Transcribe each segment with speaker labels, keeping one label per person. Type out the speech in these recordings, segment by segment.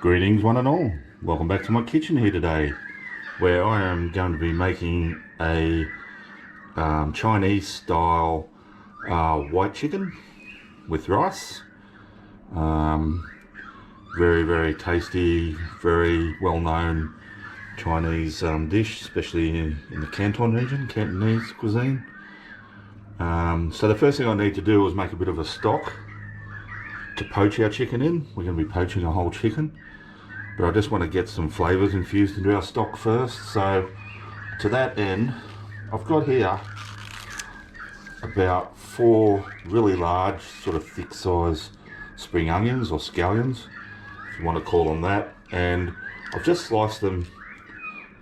Speaker 1: Greetings one and all. Welcome back to my kitchen here today, where I am going to be making a Chinese style white chicken with rice. Very tasty, very well known Chinese dish, especially in the Canton region, Cantonese cuisine. So the first thing I need to do is make a bit of a stock to poach our chicken in. We're going to be poaching a whole chicken, but I just want to get some flavours infused into our stock first. So to that end, I've got here about 4 really large, sort of thick size spring onions or scallions, if you want to call them that, and I've just sliced them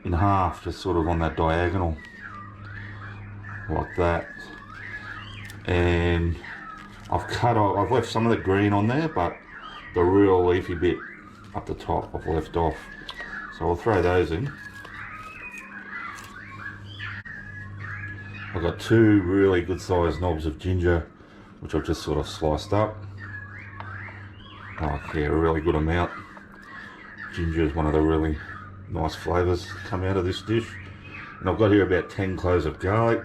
Speaker 1: in half, just sort of on that diagonal like that. And I've left some of the green on there, but the real leafy bit up the top I've left off. So I'll throw those in. I've got 2 really good sized knobs of ginger, which I've just sort of sliced up. Like, yeah, a really good amount. Ginger is one of the really nice flavours that come out of this dish. And I've got here about 10 cloves of garlic,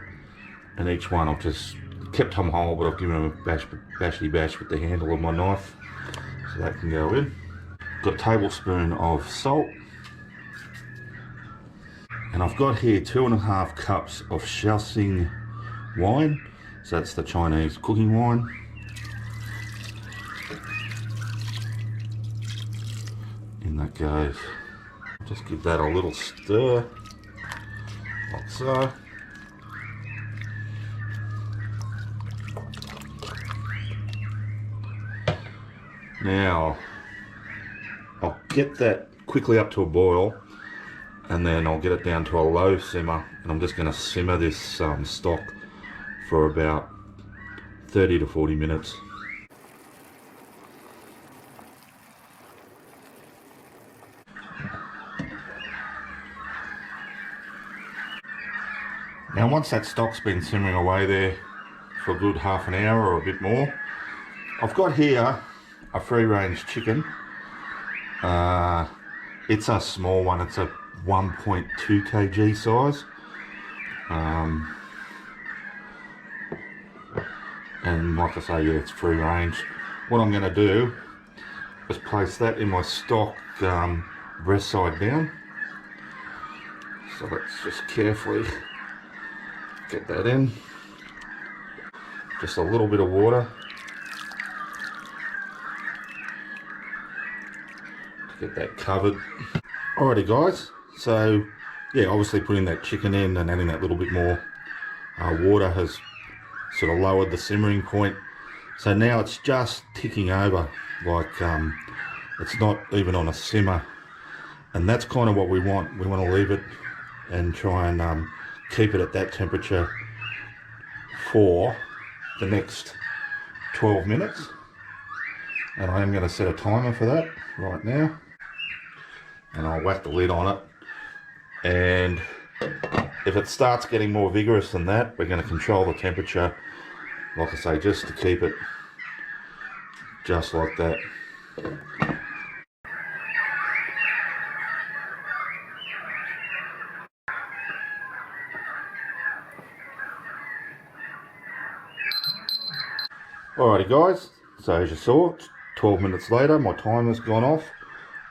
Speaker 1: and each one I've just kept them whole, but I've given them a bashy bash with the handle of my knife, so that can go in. Got a tablespoon of salt, and I've got here 2.5 cups of Shaoxing wine, so that's the Chinese cooking wine. In that goes. Just give that a little stir, like so. Now, I'll get that quickly up to a boil, and then I'll get it down to a low simmer, and I'm just going to simmer this stock for about 30 to 40 minutes. Now once that stock's been simmering away there for a good half an hour or a bit more, I've got here a free range chicken. It's a small one, it's a 1.2 kg size. And like I say, yeah, it's free range. What I'm going to do is place that in my stock breast side down. So let's just carefully get that in. Just a little bit of water to get that covered. Alrighty guys, so yeah, obviously putting that chicken in and adding that little bit more water has sort of lowered the simmering point. So now it's just ticking over, like it's not even on a simmer, and that's kind of what we want. We want to leave it and try and keep it at that temperature for the next 12 minutes. And I am going to set a timer for that right now, and I'll whack the lid on it. And if it starts getting more vigorous than that, we're going to control the temperature, like I say, just to keep it just like that. Alrighty guys, so as you saw, 12 minutes later, my timer's gone off.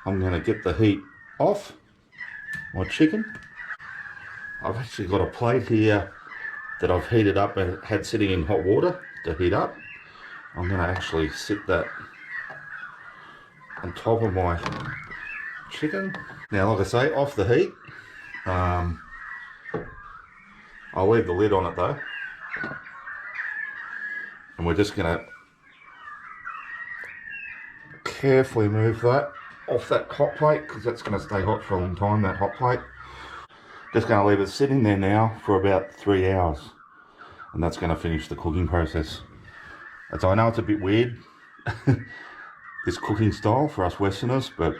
Speaker 1: I'm going to get the heat off my chicken. I've actually got a plate here that I've heated up and had sitting in hot water to heat up. I'm going to actually sit that on top of my chicken. Now, like I say, off the heat. I'll leave the lid on it though. And we're just going to carefully move that off that hot plate, because that's going to stay hot for a long time, that hot plate. Just going to leave it sitting there now for about 3 hours, and that's going to finish the cooking process. As I know it's a bit weird, this cooking style for us Westerners, but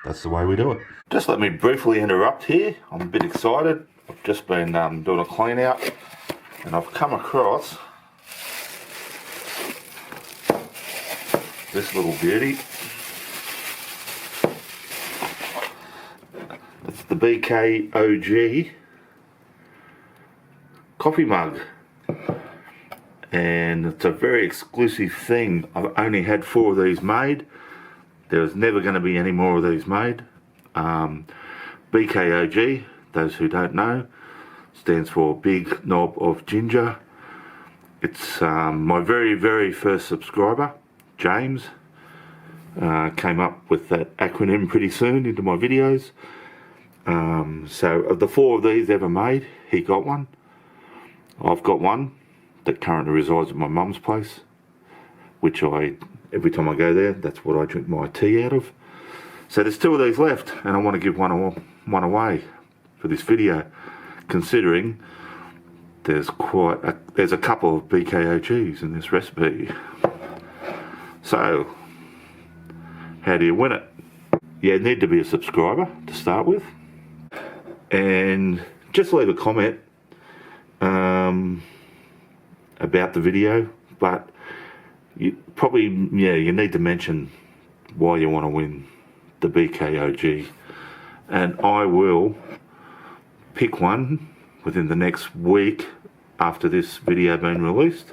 Speaker 1: that's the way we do it. Just let me briefly interrupt here. I'm a bit excited. I've just been doing a clean out, and I've come across this little beauty. the BKOG coffee mug, and it's a very exclusive thing. I've only had 4 of these made. There's never going to be any more of these made. BKOG, those who don't know, stands for Big Knob of Ginger. It's my very first subscriber, James, came up with that acronym pretty soon into my videos. So of the 4 of these ever made, he got one. I've got one that currently resides at my mum's place, which every time I go there, that's what I drink my tea out of. So there's 2 of these left, and I want to give one away for this video, considering there's a couple of BKOGs in this recipe. So, how do you win it? You need to be a subscriber to start with, and just leave a comment about the video, but you need to mention why you want to win the BKOG, and I will pick one within the next week after this video being released,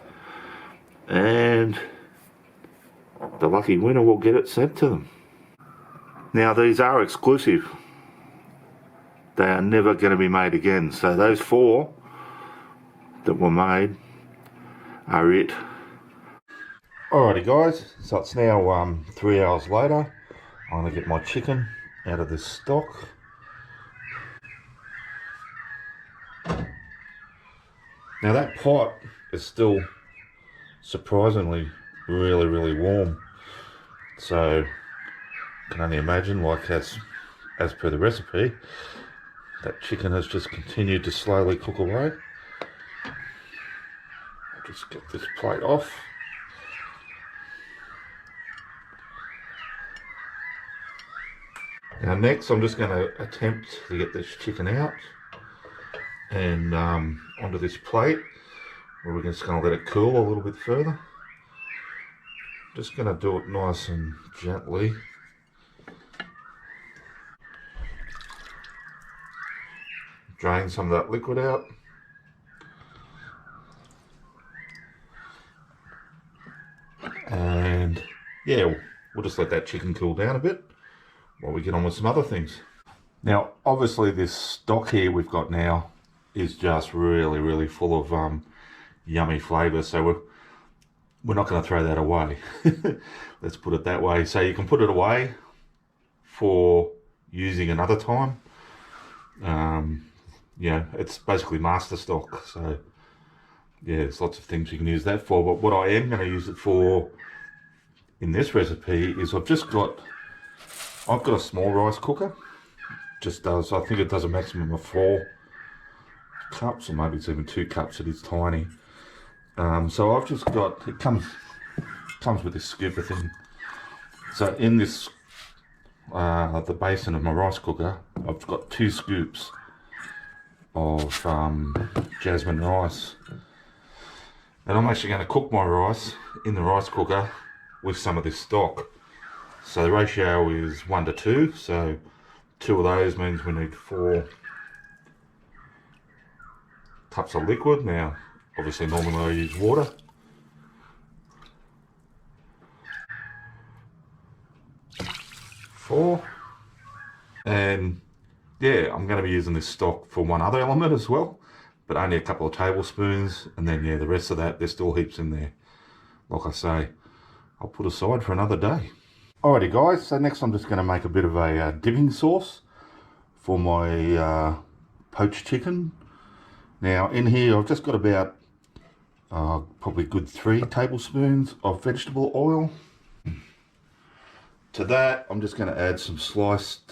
Speaker 1: and the lucky winner will get it sent to them. Now, these are exclusive. They are never going to be made again, so those 4 that were made are it. Alrighty guys, so it's now 3 hours later. I'm going to get my chicken out of this stock. Now that pot is still surprisingly really warm, so I can only imagine, like as per the recipe, that chicken has just continued to slowly cook away. I'll just get this plate off. Now next I'm just going to attempt to get this chicken out and onto this plate, where we're just going to let it cool a little bit further. Just going to do it nice and gently. Drain some of that liquid out. And yeah, we'll just let that chicken cool down a bit while we get on with some other things. Now, obviously this stock here we've got now is just really full of yummy flavour, so we're not going to throw that away. Let's put it that way. So you can put it away for using another time. It's basically master stock, so yeah, there's lots of things you can use that for, but what I am going to use it for in this recipe is I've got a small rice cooker. I think it does a maximum of 4 cups, or maybe it's even 2 cups. It is tiny. So I've just got, it comes with this scooper thing. So in this, the basin of my rice cooker, I've got 2 scoops of jasmine rice. And I'm actually going to cook my rice in the rice cooker with some of this stock. So the ratio is 1 to 2, so 2 of those means we need 4 cups of liquid. Now, obviously normally I use water. Four. And yeah, I'm going to be using this stock for one other element as well, but only a couple of tablespoons, and then yeah, the rest of that, there's still heaps in there. Like I say, I'll put aside for another day. Alrighty guys, so next I'm just going to make a bit of a dipping sauce for my poached chicken. Now in here I've just got about probably good 3 tablespoons of vegetable oil. To that I'm just going to add some sliced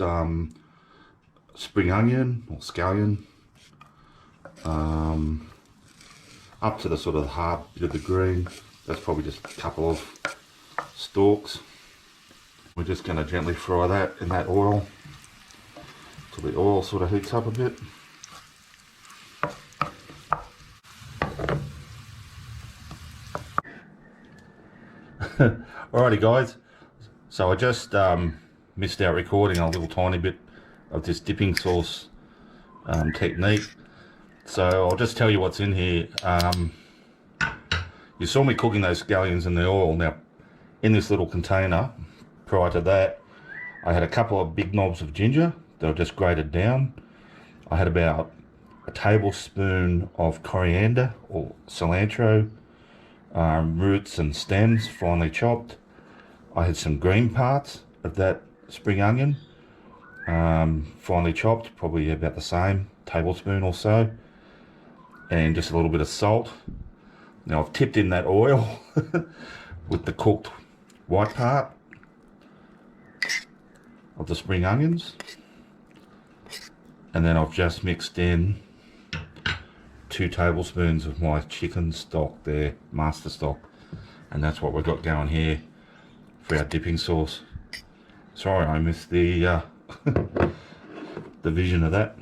Speaker 1: spring onion or scallion, up to the sort of hard bit of the green. That's probably just a couple of stalks. We're just going to gently fry that in that oil till the oil sort of heats up a bit. Alrighty guys, so I just missed out recording a little tiny bit of this dipping sauce technique. So I'll just tell you what's in here. You saw me cooking those scallions in the oil. Now, in this little container, prior to that, I had a couple of big knobs of ginger that I just grated down. I had about a tablespoon of coriander or cilantro, roots and stems finely chopped. I had some green parts of that spring onion, finely chopped, probably about the same tablespoon or so, and just a little bit of salt. Now I've tipped in that oil with the cooked white part of the spring onions, and then I've just mixed in 2 tablespoons of my chicken stock there, master stock, and that's what we've got going here for our dipping sauce. Sorry I missed the the vision of that.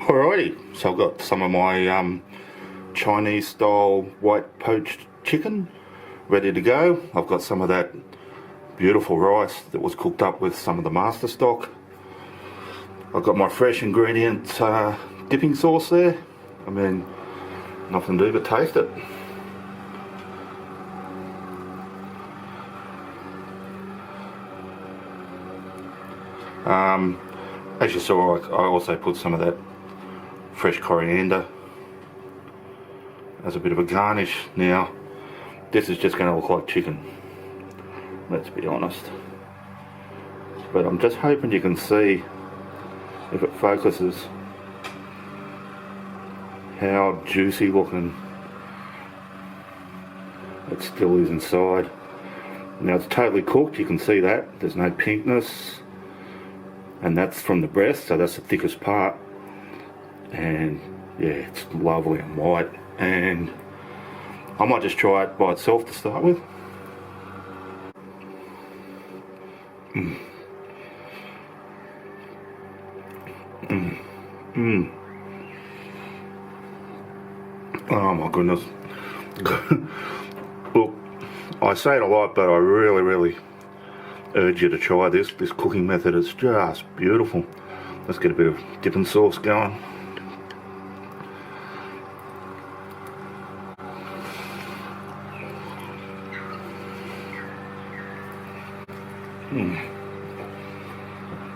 Speaker 1: Alrighty, so I've got some of my Chinese style white poached chicken ready to go. I've got some of that beautiful rice that was cooked up with some of the master stock. I've got my fresh ingredient dipping sauce there. I mean, nothing to do but taste it. As you saw, I also put some of that fresh coriander as a bit of a garnish. Now, this is just going to look like chicken, let's be honest. But I'm just hoping you can see, if it focuses, how juicy looking it still is inside. Now it's totally cooked, you can see that. There's no pinkness. And that's from the breast, so that's the thickest part. And yeah, it's lovely and white. And I might just try it by itself to start with. Oh my goodness. Look, I say it a lot, but I really urge you to try this. This cooking method is just beautiful. Let's get a bit of dipping sauce going.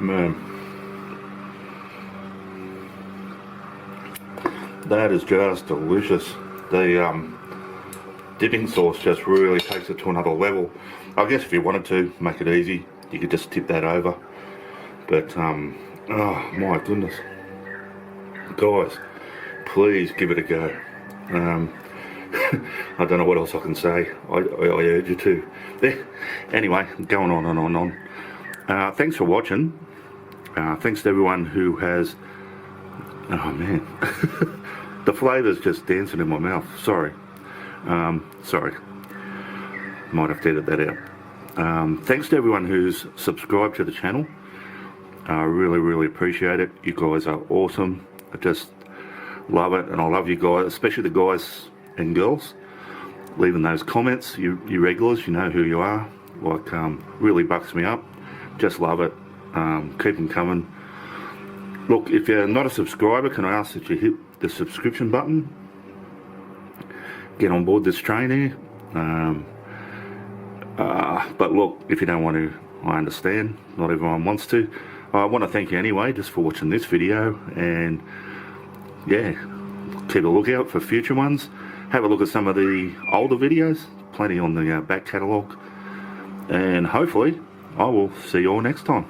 Speaker 1: Man, that is just delicious. The dipping sauce just really takes it to another level. I guess if you wanted to make it easy, you could just tip that over. But oh my goodness, guys, please give it a go. I don't know what else I can say. I urge you to. Anyway, going on and on and on. Thanks for watching. Thanks to everyone who has. Oh man, the flavour's just dancing in my mouth. Sorry. Sorry. Might have to edit that out. Thanks to everyone who's subscribed to the channel. I really appreciate it. You guys are awesome. I just love it, and I love you guys, especially the guys and girls leaving those comments. You regulars, you know who you are. Like, really bucks me up. Just love it. Keep them coming. Look, if you're not a subscriber, can I ask that you hit the subscription button? get on board this train here. But look, if you don't want to, I understand. Not everyone wants to. I want to thank you anyway, just for watching this video, and yeah, keep a lookout for future ones. Have a look at some of the older videos, plenty on the back catalogue, and hopefully I will see you all next time.